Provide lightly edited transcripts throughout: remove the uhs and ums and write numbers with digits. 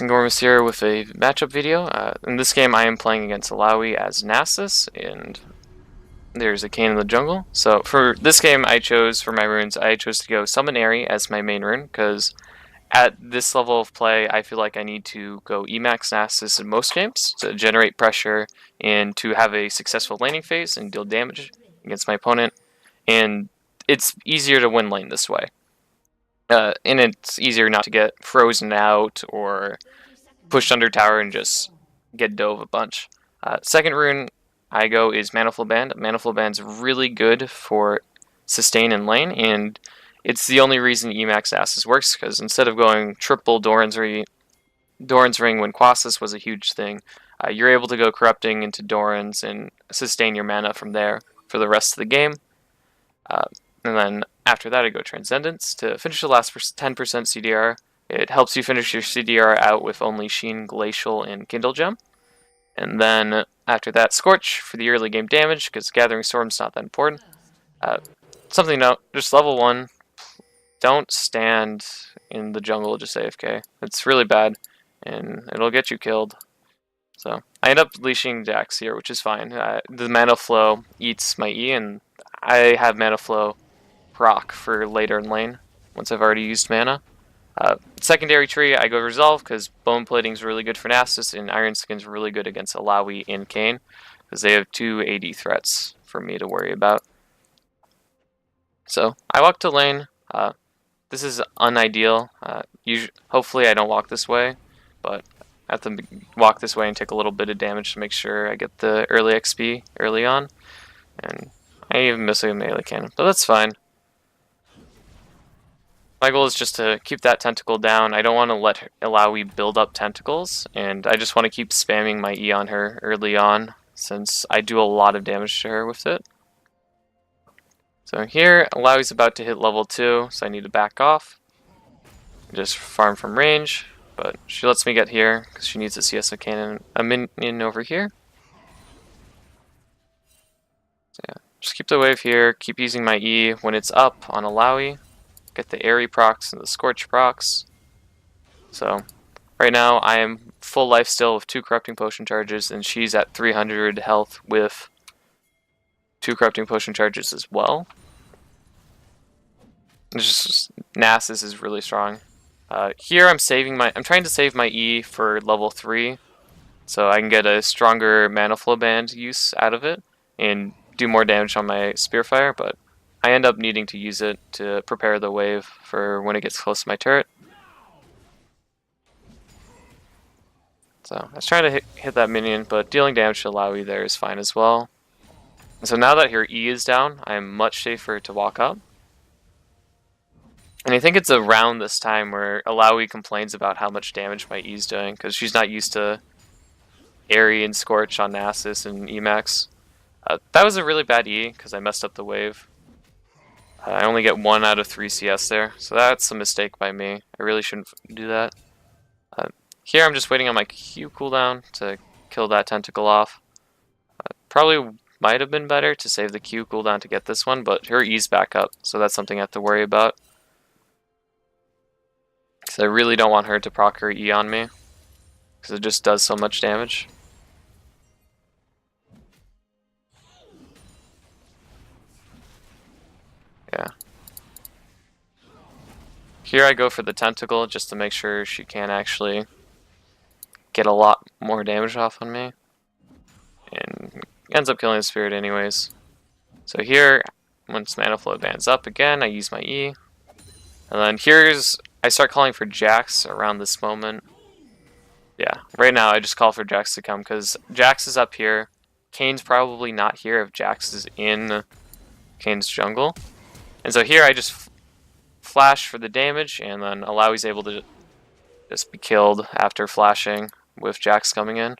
Angormus here with a matchup video. In this game I am playing against Illaoi as Nasus, and there's a Kayn in the jungle. So for this game I chose, for my runes, I chose to go Summon Aerie as my main rune, because at this level of play I feel like I need to go Emax Nasus in most games to generate pressure and to have a successful laning phase and deal damage against my opponent, and it's easier to win lane this way. And it's easier not to get frozen out or pushed under tower and just get dove a bunch. Second rune I go is Manifold Band. Manifold Band's really good for sustain and lane, and it's the only reason Emax Nasus works, because instead of going triple Doran's Ring when Quasis was a huge thing, you're able to go Corrupting into Doran's and sustain your mana from there for the rest of the game. And then after that I go Transcendence to finish the last 10% CDR. It helps you finish your CDR out with only Sheen, Glacial, and Kindle Gem. And then after that, Scorch for the early game damage, because Gathering Storm's not that important. Something to note, just level 1, don't stand in the jungle just AFK. It's really bad, and it'll get you killed. So I end up leashing Jax here, which is fine. The mana flow eats my E, and I have mana flow proc for later in lane, once I've already used mana. Secondary tree, I go Resolve, because Bone Plating is really good for Nasus, and Iron Skin's really good against Illaoi and Kayn, because they have 2 AD threats for me to worry about. So I walk to lane. This is unideal. Hopefully I don't walk this way, but I have to walk this way and take a little bit of damage to make sure I get the early XP early on. And I even miss a melee cannon, but that's fine. My goal is just to keep that tentacle down. I don't want to let Illaoi build up tentacles, and I just want to keep spamming my E on her early on, since I do a lot of damage to her with it. So here, Illaoi's about to hit level 2, so I need to back off. Just farm from range, but she lets me get here, because she needs to CS a cannon, a minion over here. So yeah, just keep the wave here, keep using my E when it's up on Illaoi. Get the Aerie procs and the Scorch procs. So right now I am full life still with 2 Corrupting Potion charges, and she's at 300 health with 2 Corrupting Potion charges as well. It's just Nasus is really strong. Here I'm trying to save my E for level 3, so I can get a stronger Mana Flow Band use out of it and do more damage on my Spearfire, but I end up needing to use it to prepare the wave for when it gets close to my turret. So I was trying to hit that minion, but dealing damage to Illaoi there is fine as well. And so now that her E is down, I am much safer to walk up. And I think it's around this time where Illaoi complains about how much damage my E is doing, because she's not used to Aerie and Scorch on Nasus and Emax. That was a really bad E, because I messed up the wave. I only get 1 out of 3 CS there, so that's a mistake by me. I really shouldn't do that. Here I'm just waiting on my Q cooldown to kill that tentacle off. Probably might have been better to save the Q cooldown to get this one, but her E's back up, so that's something I have to worry about. Because I really don't want her to proc her E on me, because it just does so much damage. Yeah. Here I go for the tentacle just to make sure she can actually get a lot more damage off on me. And ends up killing the spirit anyways. So here, once Mana Flow Band's up again, I use my E. And then I start calling for Jax around this moment. Yeah, right now I just call for Jax to come, because Jax is up here. Kayn's probably not here if Jax is in Kayn's jungle. And so here I just flash for the damage, and then Illaoi's able to just be killed after flashing with Jax coming in.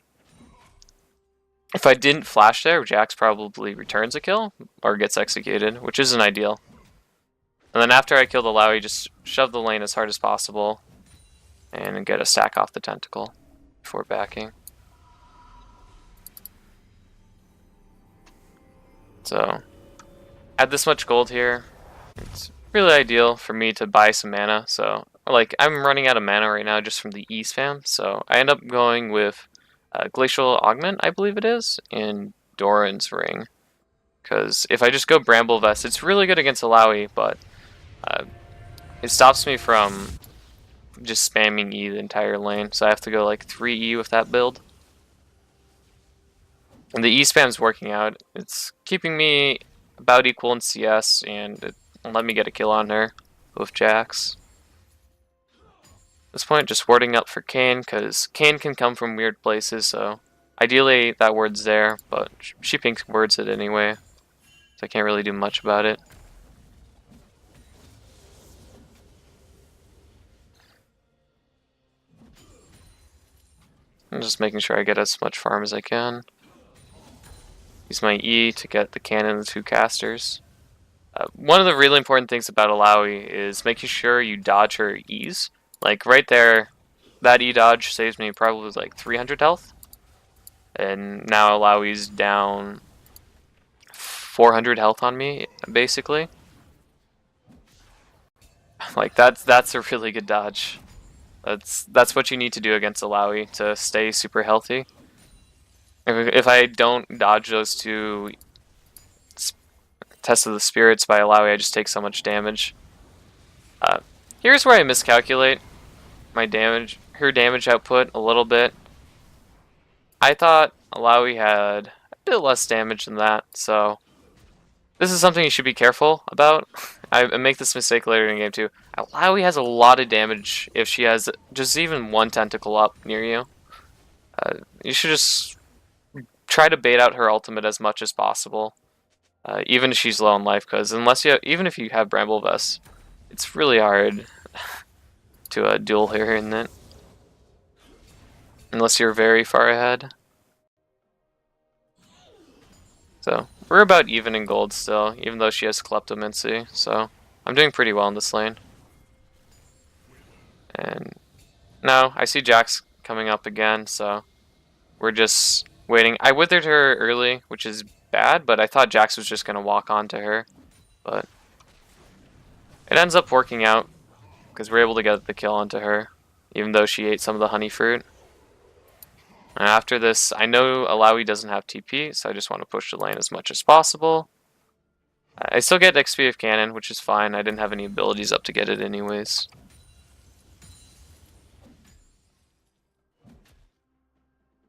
If I didn't flash there, Jax probably returns a kill or gets executed, which isn't ideal. And then after I kill the Illaoi, just shove the lane as hard as possible and get a stack off the tentacle before backing. So, add this much gold here. It's really ideal for me to buy some mana, so like, I'm running out of mana right now just from the E spam, so I end up going with Glacial Augment, I believe it is, and Doran's Ring. Because if I just go Bramble Vest, it's really good against Illaoi, but it stops me from just spamming E the entire lane, so I have to go like 3E with that build. And the E spam's working out. It's keeping me about equal in CS, and it let me get a kill on her with Jax. At this point, just warding up for Kayn, because Kayn can come from weird places, so ideally that word's there, but she pink words it anyway, so I can't really do much about it. I'm just making sure I get as much farm as I can. Use my E to get the cannon and the 2 casters. One of the really important things about Illaoi is making sure you dodge her E's. Like right there, that E dodge saves me probably like 300 health. And now Illaoi's down 400 health on me, basically. Like that's a really good dodge. That's what you need to do against Illaoi to stay super healthy. If I don't dodge those 2 Test of the Spirits by Illaoi, I just take so much damage. Here's where I miscalculate my damage, her damage output a little bit. I thought Illaoi had a bit less damage than that, so this is something you should be careful about. I make this mistake later in the game too. Illaoi has a lot of damage if she has just even 1 tentacle up near you. You should just try to bait out her ultimate as much as possible, even if she's low on life. Because even if you have Bramble Vest, it's really hard to duel her in it, unless you're very far ahead. So we're about even in gold still, even though she has Kleptomancy. So I'm doing pretty well in this lane. And now I see Jax coming up again, so we're just waiting. I withered her early, which is bad, but I thought Jax was just going to walk onto her. But it ends up working out, because we're able to get the kill onto her, even though she ate some of the honey fruit. And after this, I know Illaoi doesn't have TP, so I just want to push the lane as much as possible. I still get XP of cannon, which is fine. I didn't have any abilities up to get it anyways.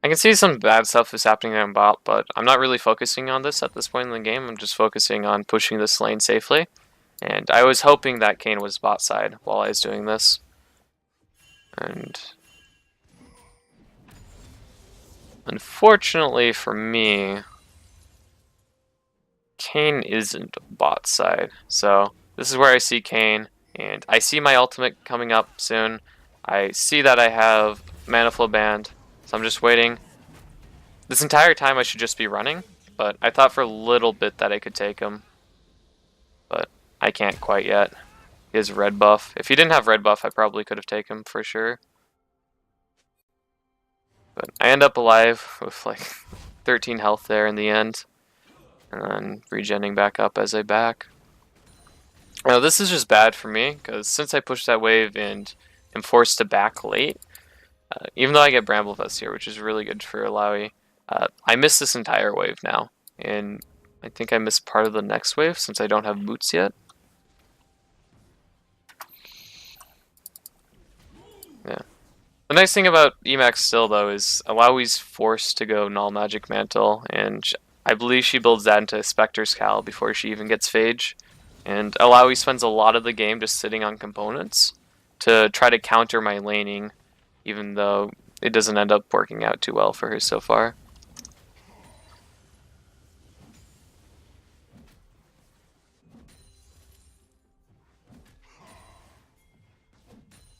I can see some bad stuff is happening on bot, but I'm not really focusing on this at this point in the game. I'm just focusing on pushing this lane safely. And I was hoping that Kayn was bot side while I was doing this. And unfortunately for me, Kayn isn't bot side. So this is where I see Kayn, and I see my ultimate coming up soon. I see that I have Mana Flow Band, so I'm just waiting. This entire time I should just be running, but I thought for a little bit that I could take him. But I can't quite yet. He has red buff. If he didn't have red buff, I probably could have taken him for sure. But I end up alive with like 13 health there in the end. And then regenning back up as I back. Now this is just bad for me, because since I pushed that wave and am forced to back late, even though I get Bramble Vest here, which is really good for Illaoi, I missed this entire wave now. And I think I missed part of the next wave since I don't have boots yet. Yeah. The nice thing about Emax still, though, is Illaoi's forced to go Null Magic Mantle, and I believe she builds that into Spectre's Cowl before she even gets Phage. And Illaoi spends a lot of the game just sitting on components to try to counter my laning, even though it doesn't end up working out too well for her so far.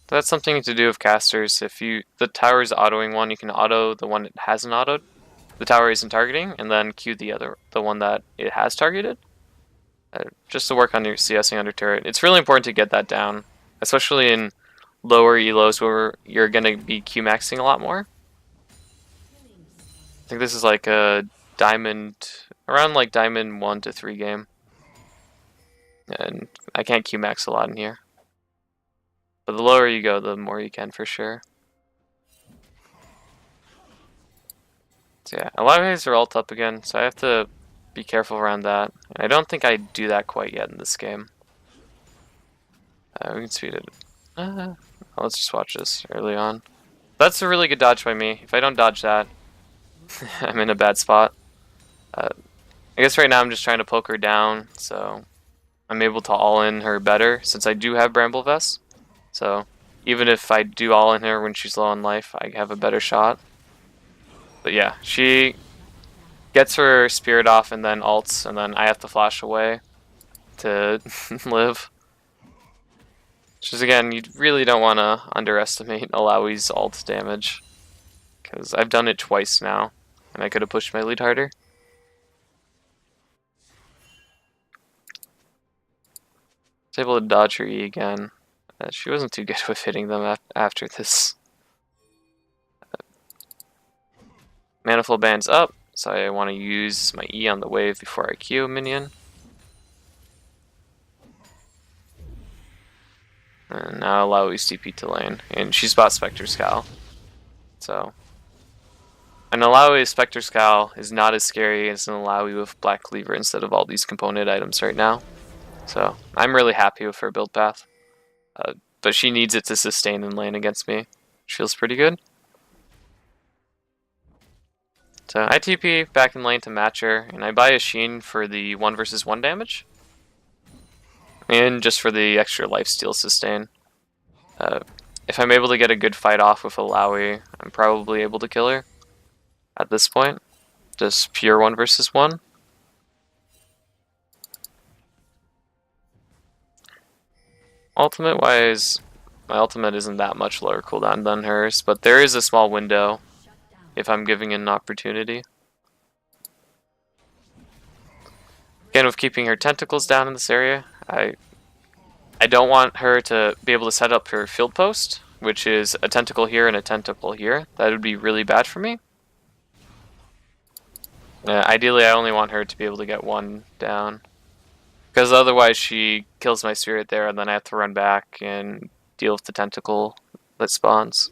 That's something to do with casters. If the tower is autoing one, you can auto the one it hasn't autoed. The tower isn't targeting, and then Q the one that it has targeted. Just to work on your CSing under turret. It's really important to get that down, especially in lower elos where you're gonna be Q-maxing a lot more. I think this is like a diamond, around like diamond 1 to 3 game. And I can't Q-max a lot in here. But the lower you go, the more you can for sure. So yeah, Illai's are ult up again, so I have to be careful around that. And I don't think I do that quite yet in this game. We can speed it. Let's just watch this early on. That's a really good dodge by me. If I don't dodge that, I'm in a bad spot. I guess right now I'm just trying to poke her down, so I'm able to all-in her better, since I do have Bramble Vest. So even if I do all-in her when she's low on life, I have a better shot. But yeah, she gets her spirit off and then ults, and then I have to flash away to live. Which is, again, you really don't want to underestimate Illaoi's ult damage, because I've done it twice now, and I could have pushed my lead harder. I was able to dodge her E again. She wasn't too good with hitting them after this. Manifold Band's up, so I want to use my E on the wave before I Q a minion. And now Illaoi's TP to lane, and she's bought Spectre Scowl. So, an Illaoi Spectre Scowl is not as scary as an Illaoi with Black Cleaver instead of all these component items right now. So, I'm really happy with her build path. But she needs it to sustain in lane against me. Which feels pretty good. So I TP back in lane to match her, and I buy a Sheen for the 1 versus 1 damage. And just for the extra lifesteal sustain. If I'm able to get a good fight off with Illaoi, I'm probably able to kill her at this point. Just pure 1 versus 1. Ultimate wise, my ultimate isn't that much lower cooldown than hers, but there is a small window if I'm giving it an opportunity. Again, with keeping her tentacles down in this area, I don't want her to be able to set up her field post, which is a tentacle here and a tentacle here. That would be really bad for me. Ideally, I only want her to be able to get 1 down. Because otherwise she kills my spirit there, and then I have to run back and deal with the tentacle that spawns.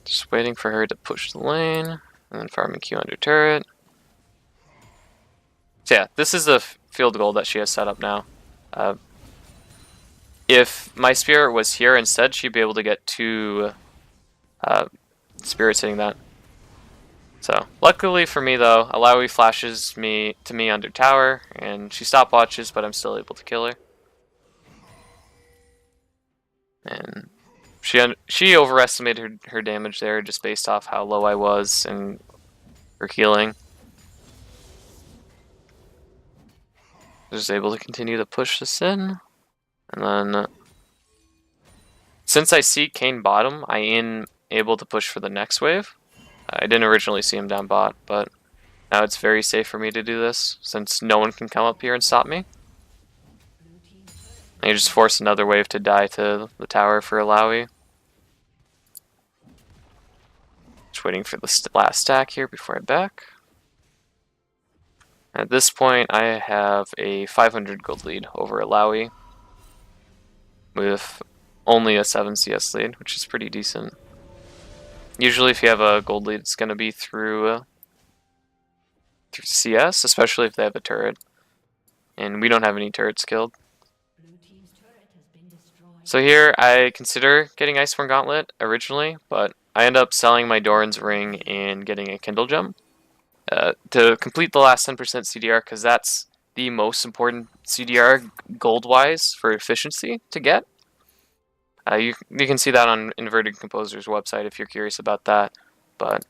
Just waiting for her to push the lane, and then farming Q under turret. So yeah, this is the field goal that she has set up now. If my spirit was here instead, she'd be able to get 2 spirits hitting that. So, luckily for me though, Illaoi flashes to me under tower, and she stopwatches, but I'm still able to kill her. And she overestimated her damage there just based off how low I was and her healing. Just able to continue to push this in, and then since I see Kayn bottom, I am able to push for the next wave. I didn't originally see him down bot, but now it's very safe for me to do this, since no one can come up here and stop me. And you just force another wave to die to the tower for Illaoi. Just waiting for the last stack here before I back. At this point, I have a 500 gold lead over Illaoi, with only a 7 CS lead, which is pretty decent. Usually if you have a gold lead, it's going to be through CS, especially if they have a turret. And we don't have any turrets killed. So here I consider getting Iceborne Gauntlet originally, but I end up selling my Doran's Ring and getting a Kindle Gem to complete the last 10% CDR, because that's the most important CDR gold-wise for efficiency to get. You can see that on Inverted Composer's website if you're curious about that, but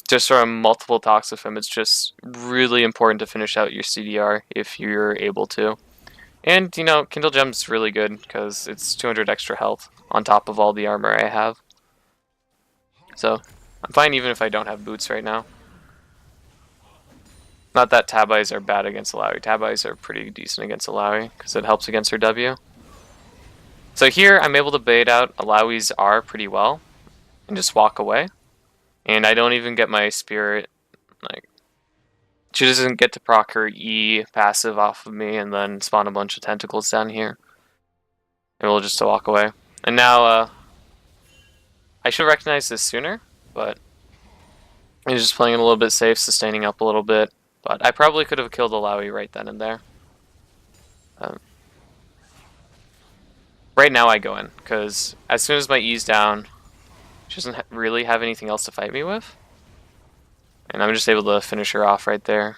just from multiple talks with him, it's just really important to finish out your CDR if you're able to. And, you know, Kindle Gem's really good because it's 200 extra health on top of all the armor I have. So, I'm fine even if I don't have boots right now. Not that tab eyes are bad against Illaoi. Tab eyes are pretty decent against Illaoi because it helps against her W. So here, I'm able to bait out Illaoi's R pretty well, and just walk away. And I don't even get my spirit, like, she doesn't get to proc her E passive off of me and then spawn a bunch of tentacles down here. And we'll just walk away. And now, I should recognize this sooner, but he's just playing it a little bit safe, sustaining up a little bit. But I probably could have killed Illaoi right then and there. Right now I go in, because as soon as my E's down, she doesn't really have anything else to fight me with. And I'm just able to finish her off right there.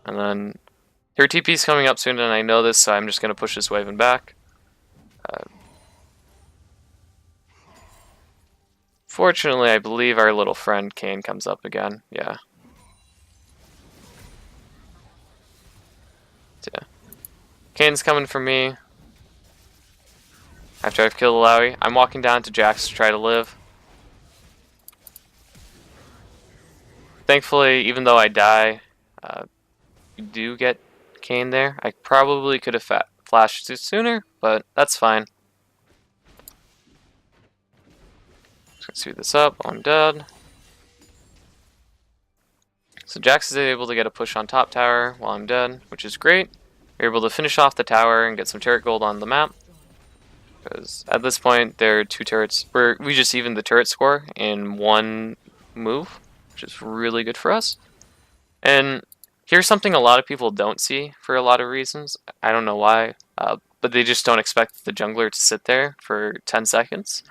And then her TP's coming up soon, and I know this, so I'm just going to push this wave and back. Fortunately, I believe our little friend Kane comes up again. Yeah. Kane's coming for me. After I've killed Illaoi, I'm walking down to Jax to try to live. Thankfully, even though I die, you do get Kane there. I probably could have flashed it sooner, but that's fine. Just gonna speed this up. I'm dead. So Jax is able to get a push on top tower while I'm dead, which is great. We're able to finish off the tower and get some turret gold on the map. Because at this point, there are 2 turrets. We just evened the turret score in 1 move, which is really good for us. And here's something a lot of people don't see for a lot of reasons. I don't know why, but they just don't expect the jungler to sit there for 10 seconds.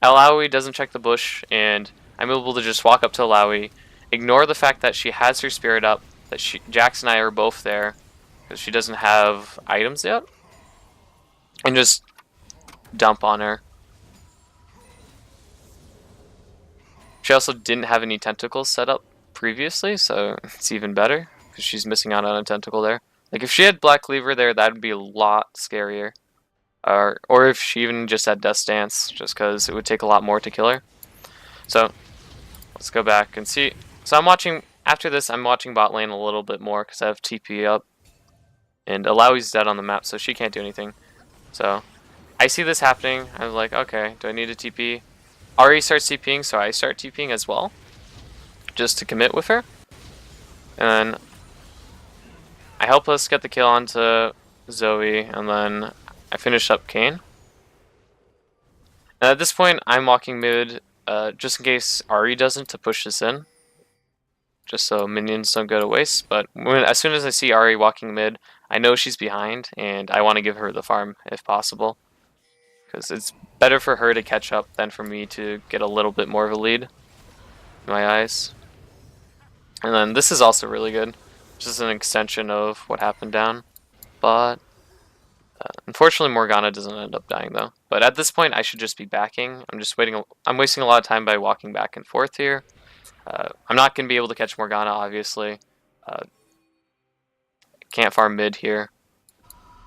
Illaoi doesn't check the bush, and I'm able to just walk up to Illaoi, ignore the fact that she has her spirit up, that Jax and I are both there, because she doesn't have items yet, and just dump on her. She also didn't have any tentacles set up previously, so it's even better, because she's missing out on a tentacle there. Like, if she had Black Cleaver there, that would be a lot scarier. Or if she even just had Death Stance, just because it would take a lot more to kill her. So, let's go back and see. So I'm watching, after this, I'm watching bot lane a little bit more, because I have TP up. And Illaoi's dead on the map, so she can't do anything. So, I see this happening. I'm like, okay, do I need a TP? Ahri starts TPing, so I start TPing as well, just to commit with her. And then I help us get the kill onto Zoe, and then I finish up Kane. And at this point, I'm walking mid, just in case Ahri doesn't, to push this in, just so minions don't go to waste. But as soon as I see Ahri walking mid, I know she's behind, and I want to give her the farm if possible. Because it's better for her to catch up than for me to get a little bit more of a lead, in my eyes. And then this is also really good. Just an extension of what happened down. But unfortunately Morgana doesn't end up dying though. But at this point I should just be backing. I'm wasting a lot of time by walking back and forth here. I'm not going to be able to catch Morgana, obviously. Can't farm mid here.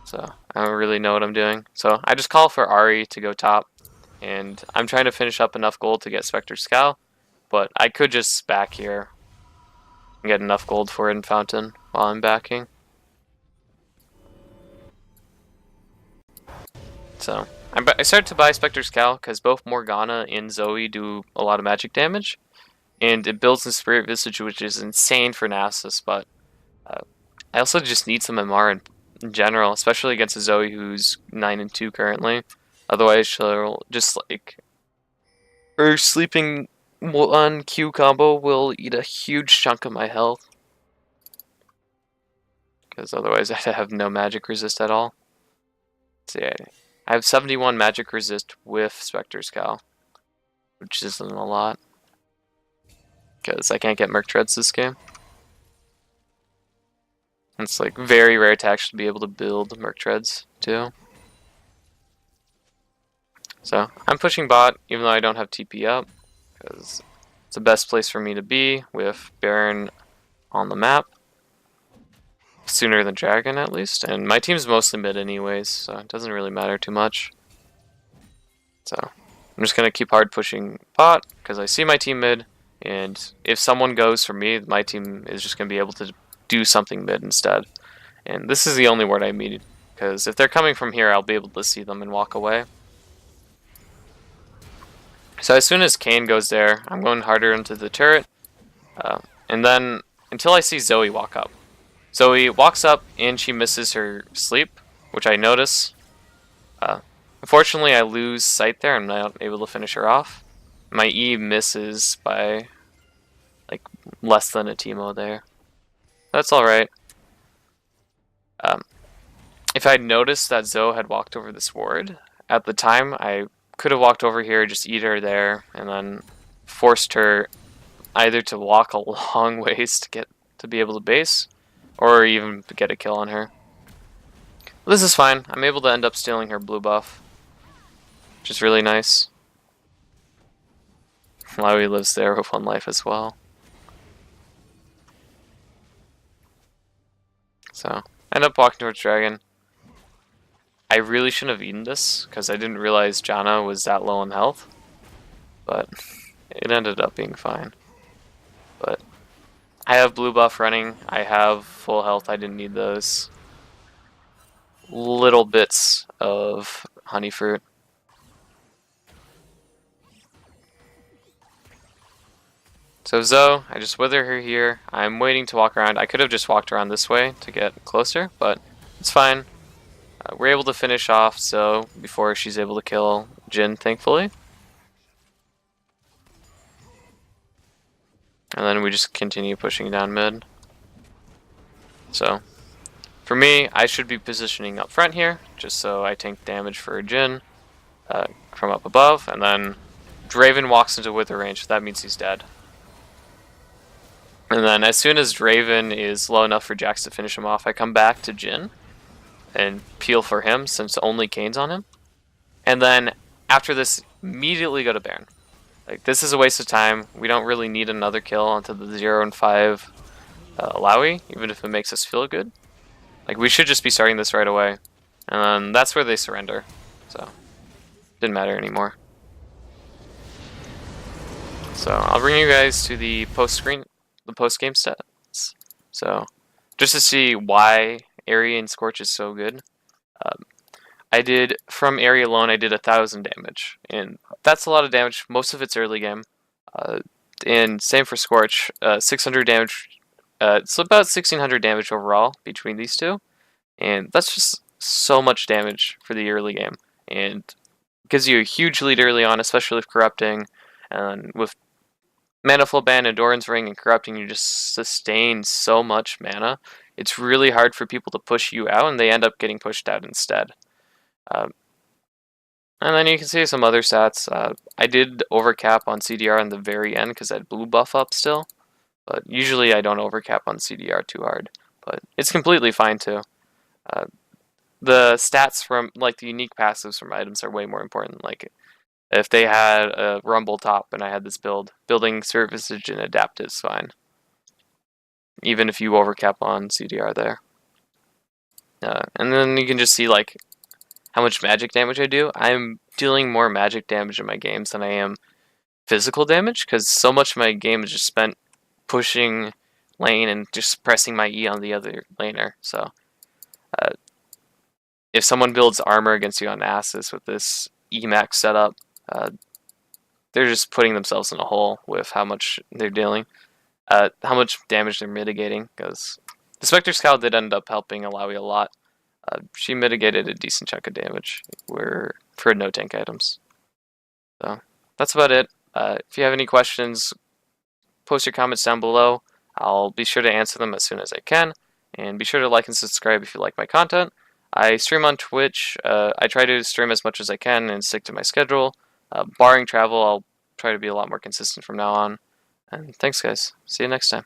So I don't really know what I'm doing. So I just call for Ahri to go top. And I'm trying to finish up enough gold to get Spectre's Scowl. But I could just back here and get enough gold for it in Fountain while I'm backing. So I started to buy Spectre's Scowl because both Morgana and Zoe do a lot of magic damage. And it builds the Spirit Visage, which is insane for Nasus. But I also just need some MR in general, especially against a Zoe who's 9-2 currently. Otherwise, she'll just like her sleeping 1 Q combo will eat a huge chunk of my health. Because otherwise, I'd have no magic resist at all. So yeah, I have 71 magic resist with Spectre's Scowl, which isn't a lot. Because I can't get Merc Treads this game. It's like very rare to actually be able to build Merc Treads too. So I'm pushing bot even though I don't have TP up, because it's the best place for me to be with Baron on the map. Sooner than Dragon at least, and my team's mostly mid anyways, so it doesn't really matter too much. So I'm just going to keep hard pushing bot because I see my team mid, and if someone goes for me, my team is just going to be able to do something mid instead. And this is the only word I need, because if they're coming from here, I'll be able to see them and walk away. So as soon as Kane goes there, I'm going harder into the turret, and then until I see Zoe walk up. Zoe walks up and she misses her sleep, which I notice. Unfortunately, I lose sight there. I'm not able to finish her off. My E misses by like less than a Teemo there. That's alright. If I'd noticed that Zoe had walked over this ward, at the time I could have walked over here, just eat her there, and then forced her either to walk a long ways to get to be able to base, or even to get a kill on her. But this is fine. I'm able to end up stealing her blue buff, which is really nice. Illaoi lives there with 1 life as well. So, end up walking towards Dragon. I really shouldn't have eaten this, because I didn't realize Janna was that low in health. But it ended up being fine. But I have blue buff running. I have full health. I didn't need those little bits of honey fruit. So Zoe, I just wither her here. I'm waiting to walk around. I could have just walked around this way to get closer, but it's fine. We're able to finish off Zoe before she's able to kill Jhin, thankfully. And then we just continue pushing down mid. So, for me, I should be positioning up front here, just so I tank damage for Jhin from up above, and then Draven walks into wither range, that means he's dead. And then as soon as Draven is low enough for Jax to finish him off, I come back to Jhin and peel for him since only Kane's on him. And then after this, immediately go to Baron. Like, this is a waste of time. We don't really need another kill onto the 0 and 5 Illaoi, even if it makes us feel good. Like, we should just be starting this right away. And that's where they surrender. So, didn't matter anymore. So, I'll bring you guys to the post-game stats. So, just to see why Area and Scorch is so good. From Area alone, I did 1,000 damage. And that's a lot of damage. Most of it's early game. And same for Scorch. 600 damage. It's about 1,600 damage overall between these two. And that's just so much damage for the early game. And gives you a huge lead early on, especially with Corrupting. And with Manifold Band and Doran's Ring and Corrupting, you just sustain so much mana. It's really hard for people to push you out, and they end up getting pushed out instead. And then you can see some other stats. I did overcap on CDR in the very end because I had blue buff up still. But usually I don't overcap on CDR too hard. But it's completely fine too. The stats from, like, the unique passives from items are way more important. Like, if they had a Rumble top and I had this build, building Surfacage and Adapt is fine. Even if you overcap on CDR there. And then you can just see, like, how much magic damage I do. I'm dealing more magic damage in my games than I am physical damage, because so much of my game is just spent pushing lane and just pressing my E on the other laner. So, if someone builds armor against you on Nasus with this Emax setup, they're just putting themselves in a hole with how much they're dealing. How much damage they're mitigating, because the Spectre Scout did end up helping Illaoi a lot. She mitigated a decent chunk of damage for no tank items. So that's about it. If you have any questions, post your comments down below. I'll be sure to answer them as soon as I can. And be sure to like and subscribe if you like my content. I stream on Twitch. I try to stream as much as I can and stick to my schedule. Barring travel, I'll try to be a lot more consistent from now on. And thanks, guys. See you next time.